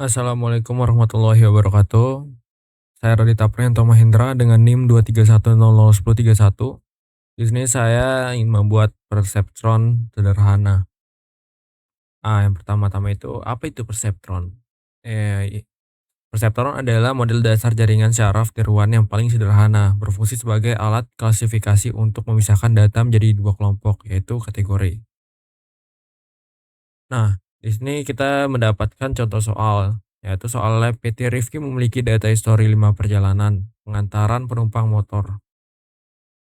Assalamualaikum warahmatullahi wabarakatuh. Saya Radita Priyanto Mahendra dengan NIM 231001031. Di sini saya ingin membuat perseptron sederhana. Yang pertama-tama itu, apa itu perseptron? Perseptron adalah model dasar jaringan syaraf tiruan yang paling sederhana, berfungsi sebagai alat klasifikasi untuk memisahkan data menjadi dua kelompok, yaitu kategori. Nah, di sini kita mendapatkan contoh soal, yaitu soal lab PT Rifki memiliki data histori 5 perjalanan pengantaran penumpang motor.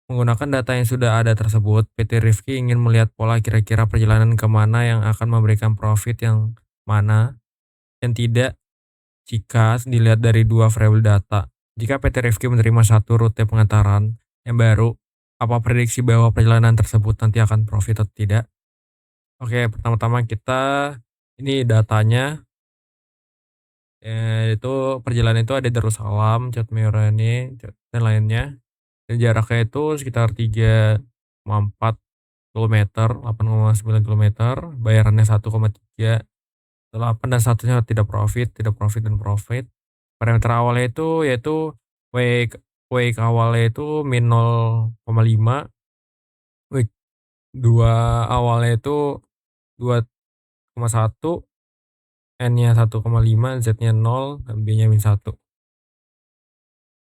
Menggunakan data yang sudah ada tersebut, PT Rifki ingin melihat pola kira-kira perjalanan kemana yang akan memberikan profit yang mana yang tidak jika dilihat dari dua variabel data. Jika PT Rifki menerima satu rute pengantaran yang baru, apa prediksi bahwa perjalanan tersebut nanti akan profit atau tidak? Oke, pertama-tama kita ini datanya. Itu perjalanan itu ada Darussalam, Chatmeurani, dan lainnya. Dan jaraknya itu sekitar 3,4 kilometer, 8,9 kilometer. Bayarannya 1,38 dan statusnya tidak profit, tidak profit, dan profit. Parameter awalnya itu yaitu WAKE WAKE awalnya itu -0,5, WAKE 2 awalnya itu 2,1, N-nya 1,5, Z-nya 0, dan B-nya -1.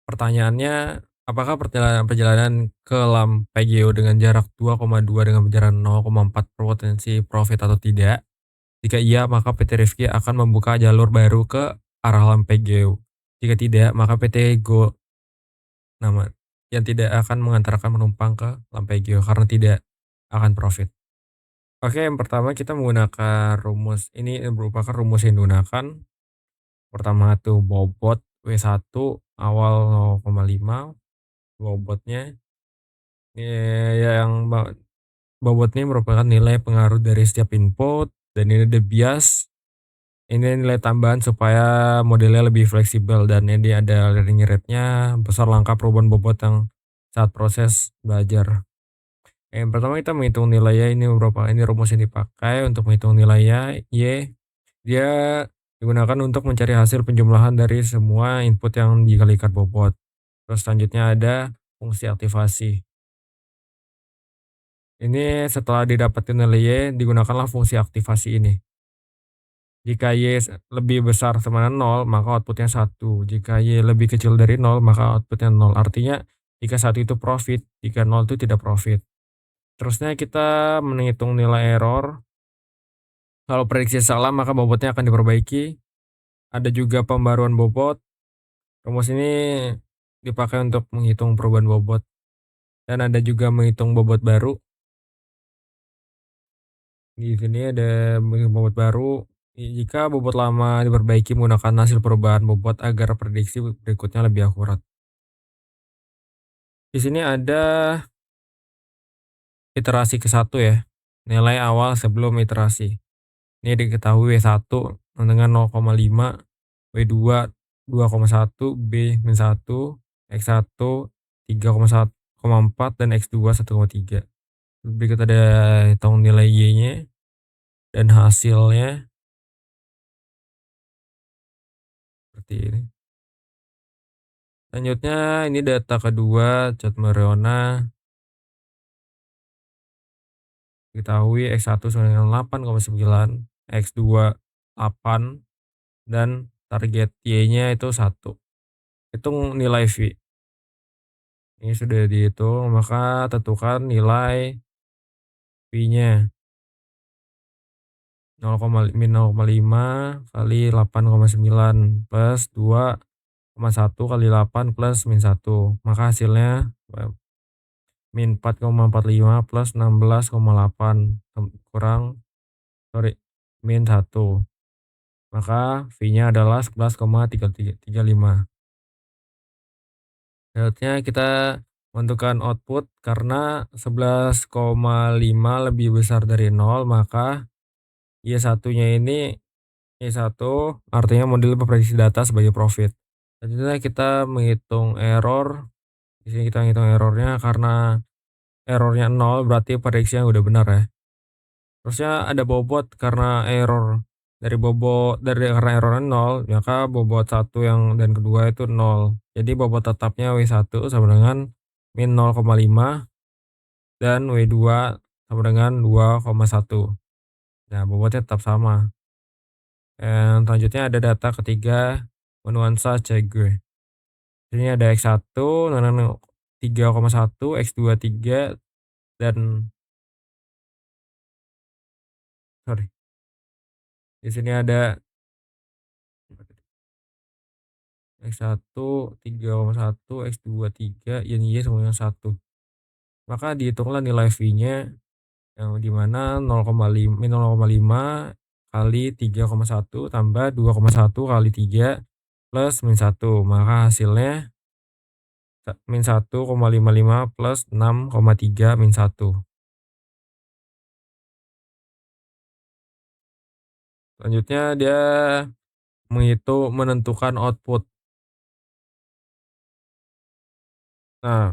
Pertanyaannya, apakah perjalanan ke Lampegeo dengan jarak 2,2 dengan jarak 0,4 berpotensi profit atau tidak? Jika iya, maka PT Rifki akan membuka jalur baru ke arah Lampegeo. Jika tidak, maka PT Go nama yang tidak akan mengantarkan penumpang ke Lampegeo karena tidak akan profit. Oke, yang pertama kita menggunakan rumus ini merupakan rumus yang digunakan. Pertama tuh bobot W1 awal 0,5. Bobotnya, yang bobot ini merupakan nilai pengaruh dari setiap input, dan ini the bias. Ini nilai tambahan supaya modelnya lebih fleksibel, dan ini ada learning rate-nya, besar langkah perubahan bobot yang saat proses belajar. Yang pertama kita menghitung nilainya, ini rumus yang dipakai untuk menghitung nilainya Y. Dia digunakan untuk mencari hasil penjumlahan dari semua input yang dikalikan bobot. Terus selanjutnya ada fungsi aktivasi. Ini setelah didapatin nilai Y, digunakanlah fungsi aktivasi ini. Jika Y lebih besar sama dengan 0, maka outputnya 1. Jika Y lebih kecil dari 0, maka outputnya 0. Artinya, jika 1 itu profit, jika 0 itu tidak profit. Terusnya kita menghitung nilai error. Kalau prediksi salah, maka bobotnya akan diperbaiki. Ada juga pembaruan bobot. Rumus ini dipakai untuk menghitung perubahan bobot. Dan ada juga menghitung bobot baru. Di sini ada bobot baru. Jika bobot lama diperbaiki menggunakan hasil perubahan bobot agar prediksi berikutnya lebih akurat. Di sini ada iterasi ke-1 ya. Nilai awal sebelum iterasi. Ini diketahui W1 dengan 0,5, W2 2,1, B-1, X1 3,4, dan X2 1,3. Berikut ada hitung nilai Y-nya dan hasilnya seperti ini. Selanjutnya ini data kedua Chatmeurani. Diketahui X1 sama dengan 8,9, X2 8, dan target Y-nya itu 1. Hitung nilai V. Ini sudah dihitung, maka tentukan nilai V-nya 0,5 kali 8,9 plus 2,1 kali 8 plus -1. Maka hasilnya -4,45 plus 16,8 kurang -1. Maka V-nya adalah 11,335. Selanjutnya kita menentukan output. Karena 11,5 lebih besar dari 0, maka Y1-nya ini Y1 artinya model memprediksi data sebagai profit. Selanjutnya kita menghitung error. Di sini kita menghitung errornya, karena errornya 0 berarti prediksinya udah benar ya. Terusnya ada bobot karena error dari karena errornya nol, maka bobot satu yang dan kedua itu nol. Jadi bobot tetapnya W1 sama dengan min 0,5 dan W2 sama dengan 2,1. Nah, bobotnya tetap sama. Selanjutnya ada data ketiga menuansa Chegue. Ini ada X1 dengan 3,1, X2 3, dan sorry, di sini ada X1 3,1, X2 3, yang Y sama dengan 1. Maka dihitunglah nilai V-nya yang di mana 0,5 min 0,5 kali 3,1 tambah 2,1 kali 3 plus min 1. Maka hasilnya min 1,55 plus 6,3 min 1. Selanjutnya dia menentukan output. Nah,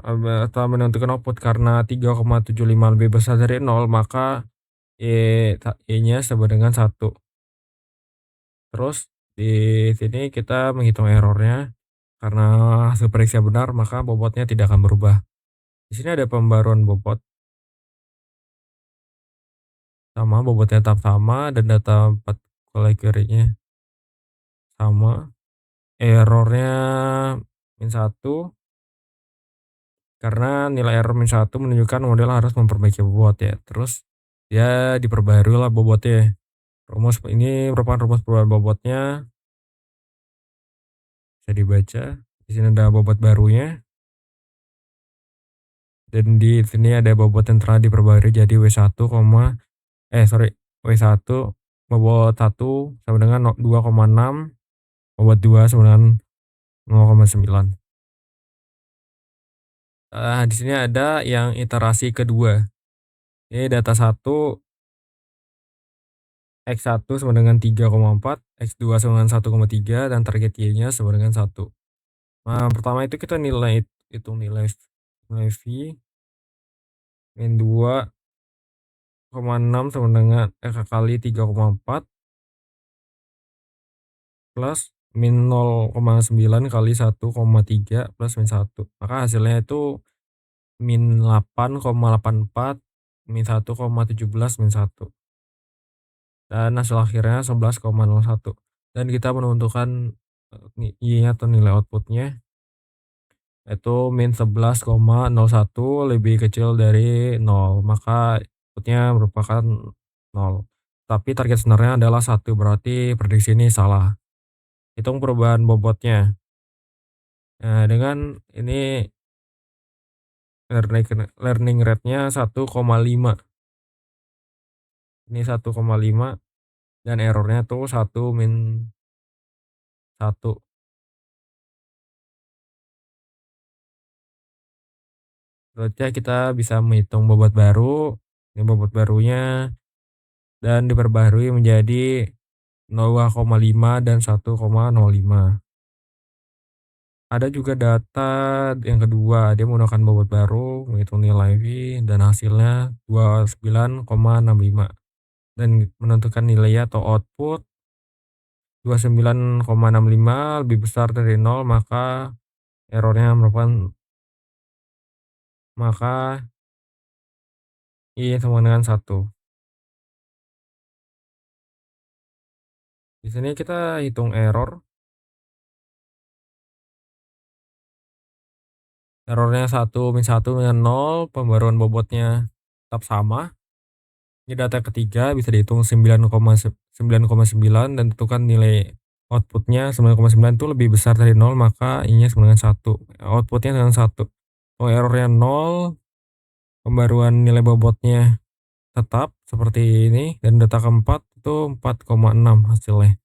setelah menentukan output karena 3,75 lebih besar dari 0, maka Y-nya sama dengan 1. Terus di sini kita menghitung errornya, karena hasil periksa benar maka bobotnya tidak akan berubah. Di sini ada pembaruan bobot, sama bobotnya tetap sama dan data 4 query-nya sama. Errornya min 1, karena nilai error min 1 menunjukkan model harus memperbaiki bobot ya. Terus dia diperbarui lah bobotnya. Rumus ini merupakan rumus perubahan bobotnya, bisa dibaca. Di sini ada bobot barunya. Dan di sini ada bobot yang telah diperbarui jadi W1, W1 bobot 1 sama dengan 2,6, bobot 2 sama dengan 0,9. Di sini ada yang iterasi kedua. Ini data 1, X1 sama dengan 3,4, X2 sama dengan 1,3, dan target Y-nya sama dengan 1. Nah, pertama itu kita hitung nilai V min 2,6 sama dengan kali 3,4 plus min 0,9 kali 1,3 plus min 1. Maka hasilnya itu min 8,84 min 1,17 min 1. Dan hasil akhirnya 11,01. Dan kita menentukan Y-nya atau nilai outputnya itu min 11,01 lebih kecil dari 0. Maka outputnya merupakan 0. Tapi target sebenarnya adalah 1, berarti prediksi ini salah. Hitung perubahan bobotnya. Nah, dengan ini learning rate-nya 1,5. Ini 1,5 dan errornya tuh 1 min 1. Berarti kita bisa menghitung bobot baru. Ini bobot barunya dan diperbarui menjadi 2,5 dan 1,05. Ada juga data yang kedua, dia menggunakan bobot baru, menghitung nilai V dan hasilnya 29,65 dan menentukan nilai atau output 29,65 lebih besar dari 0, maka errornya maka Y sama dengan 1. Di sini kita hitung error. Errornya 1 min 1 dengan 0, pembaruan bobotnya tetap sama. Ini data ketiga bisa dihitung 9,9 dan tentukan nilai outputnya 9,9 itu lebih besar dari 0, maka I-nya sama dengan 1. Outputnya dengan 1. Kalau errornya 0, pembaruan nilai bobotnya tetap seperti ini, dan data keempat itu 4,6 hasilnya.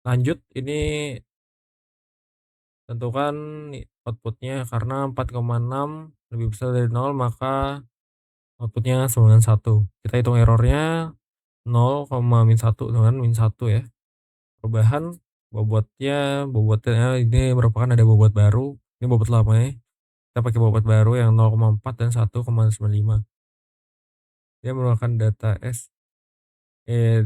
Lanjut, ini tentukan outputnya karena 4,6 lebih besar dari 0, maka outputnya sama dengan 1. Kita hitung errornya 0, min 1 dengan min 1 ya. Perubahan bobotnya ini merupakan ada bobot baru, ini bobot lama ya. Kita pakai bobot baru yang 0,4 dan 1,95. Dia menggunakan data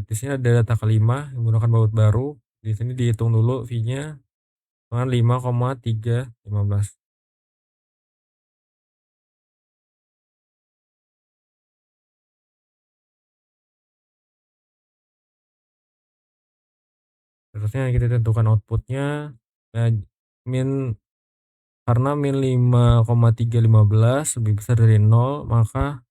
di sini ada data kelima yang menggunakan baut baru. Di sini dihitung dulu fee-nya dengan 5,315. Terusnya kita tentukan outputnya. Nah, min karena min 5,315 lebih besar dari 0, maka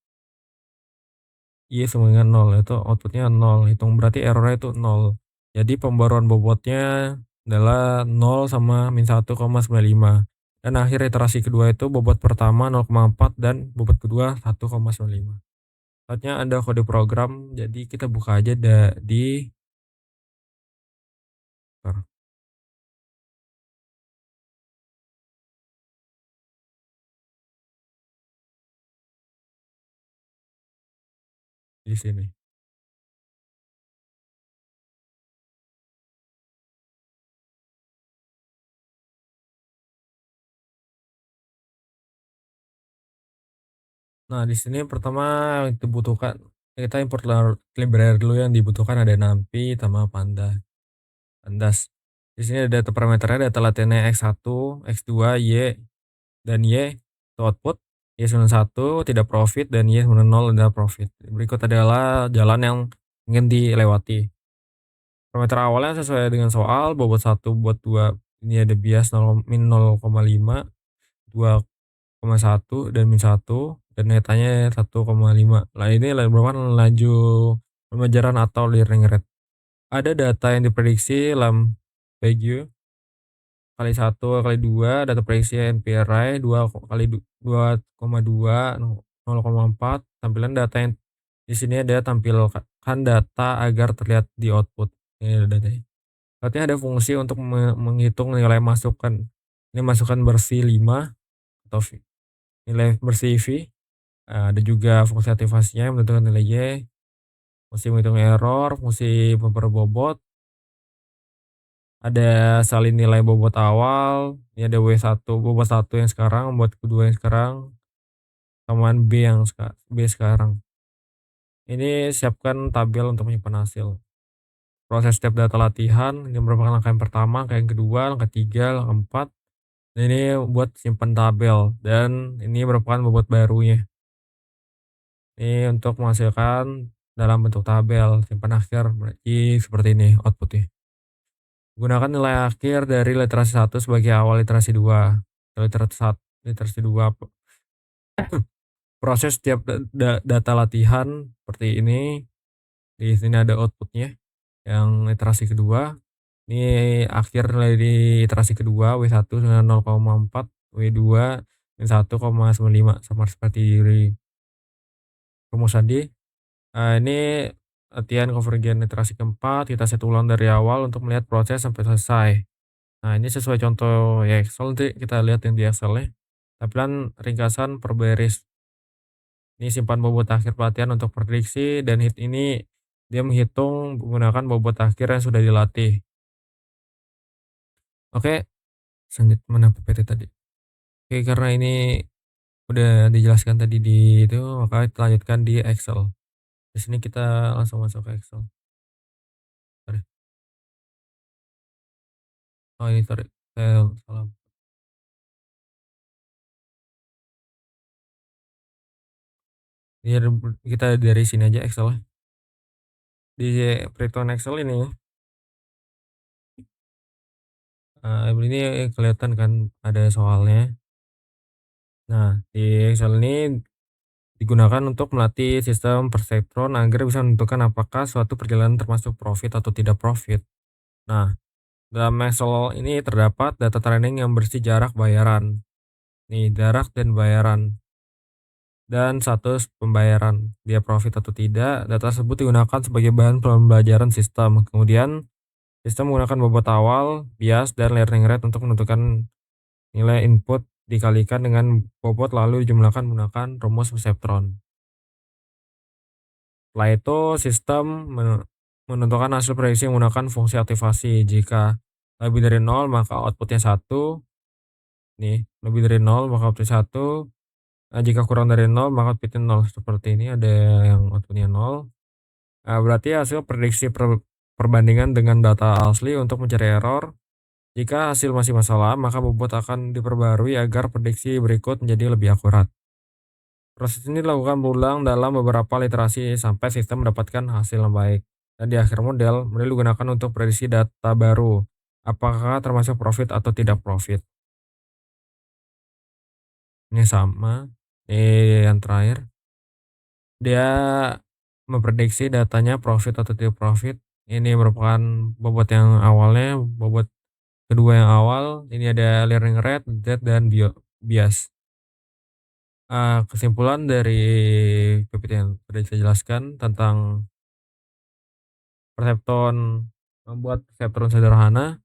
Y sama dengan 0, itu outputnya 0. Hitung berarti errornya itu 0. Jadi pembaruan bobotnya adalah 0 sama min 1,95. Dan akhir iterasi kedua itu bobot pertama 0,4 dan bobot kedua 1,95. Saatnya ada kode program, jadi kita buka aja di sini. Nah, di sini pertama yang dibutuhkan, kita import library dulu. Yang dibutuhkan ada NumPy sama Pandas. Di sini ada data parameternya, data latihannya X1, X2, Y, dan Y itu output. Y91 tidak profit dan Y90 adalah profit. Berikut adalah jalan yang ingin dilewati. Parameter awalnya sesuai dengan soal, bobot 1, bobot 2 ini ada bias 0, min 0,5, 2,1 dan min 1, dan netanya 1,5. Nah, ini merupakan laju pembelajaran atau learning rate. Ada data yang diprediksi dalam PGU kali 1 kali 2, data prediksi NPRI 2 kali 2,2, 0,4. Tampilan data yang di sini ada tampilkan data agar terlihat di output. Ini datanya. Artinya ada fungsi untuk menghitung nilai masukan. Ini masukan bersih 5 atau nilai bersih V. Ada juga fungsi aktivasinya yang menentukan nilai Y, fungsi menghitung error, fungsi memperbobot. Ada salin nilai bobot awal, ini ada W1, bobot 1 yang sekarang, bobot kedua yang sekarang, samaan B sekarang. Ini siapkan tabel untuk menyimpan hasil. Proses setiap data latihan, ini merupakan langkah yang pertama, langkah yang kedua, langkah 3, langkah 4. Dan ini buat simpan tabel, dan ini merupakan bobot barunya. Ini untuk menghasilkan dalam bentuk tabel, simpan akhir, berarti seperti ini outputnya. Gunakan nilai akhir dari literasi 1 sebagai awal literasi 2. Literasi 2, proses setiap data latihan seperti ini. Di sini ada outputnya yang literasi kedua. Ini akhir dari literasi kedua, W1 dengan 0,4, W2 dengan 1,95, sama seperti di rumus tadi. Ini latihan konvergen literasi keempat, kita set ulang dari awal untuk melihat proses sampai selesai. Nah, ini sesuai contoh ya Excel, nanti kita lihat yang di Excel-nya. Tampilan ringkasan per baris. Ini simpan bobot akhir pelatihan untuk prediksi, dan hit ini dia menghitung menggunakan bobot akhir yang sudah dilatih. Oke, selanjutnya mana PPT tadi. Oke, karena ini udah dijelaskan tadi di itu, maka kita lanjutkan di Excel. Di sini kita langsung masuk ke Excel. Sorry. Oh, ini sorry. Saya salah. Ini kita dari sini aja Excel. Di perhitungan Excel ini, ini kelihatan kan ada soalnya. Nah, di Excel ini digunakan untuk melatih sistem perseptron agar bisa menentukan apakah suatu perjalanan termasuk profit atau tidak profit. Nah, dalam Excel ini terdapat data training yang bersih jarak bayaran. Nih, jarak dan bayaran. Dan status pembayaran. Dia profit atau tidak. Data tersebut digunakan sebagai bahan pembelajaran sistem. Kemudian, sistem menggunakan bobot awal, bias, dan learning rate untuk menentukan nilai input dikalikan dengan bobot lalu dijumlahkan menggunakan rumus perseptron. Setelah itu sistem menentukan hasil prediksi menggunakan fungsi aktivasi. Jika lebih dari 0 maka outputnya 1. Nih, lebih dari 0 maka outputnya 1. Jika kurang dari nol maka output-nya 0 seperti ini, ada yang output-nya 0. Berarti hasil prediksi perbandingan dengan data asli untuk mencari error. Jika hasil masih masalah, maka bobot akan diperbarui agar prediksi berikut menjadi lebih akurat. Proses ini dilakukan berulang dalam beberapa literasi sampai sistem mendapatkan hasil yang baik. Dan di akhir model digunakan untuk prediksi data baru. Apakah termasuk profit atau tidak profit? Ini sama. Yang terakhir, dia memprediksi datanya profit atau tidak profit. Ini merupakan bobot yang awalnya, bobot kedua yang awal. Ini ada learning rate, Z, dan bias. Kesimpulan dari PPT yang sudah saya jelaskan tentang Perceptron, membuat Perceptron sederhana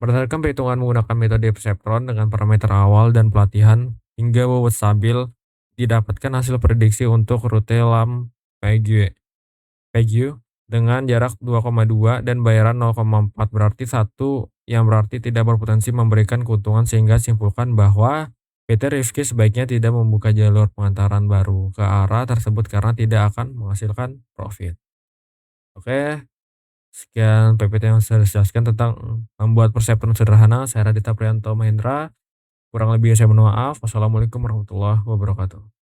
berdasarkan perhitungan menggunakan metode Perceptron dengan parameter awal dan pelatihan hingga bobot stabil, didapatkan hasil prediksi untuk rute LAM PGU dengan jarak 2,2 dan bayaran 0,4, berarti satu yang berarti tidak berpotensi memberikan keuntungan, sehingga simpulkan bahwa PT Rifki sebaiknya tidak membuka jalur pengantaran baru ke arah tersebut karena tidak akan menghasilkan profit. Oke, sekian PPT yang saya jelaskan tentang membuat persepsi sederhana. Saya Radita Priyanto Mahendra. Kurang lebih saya mohon maaf. Wassalamualaikum warahmatullahi wabarakatuh.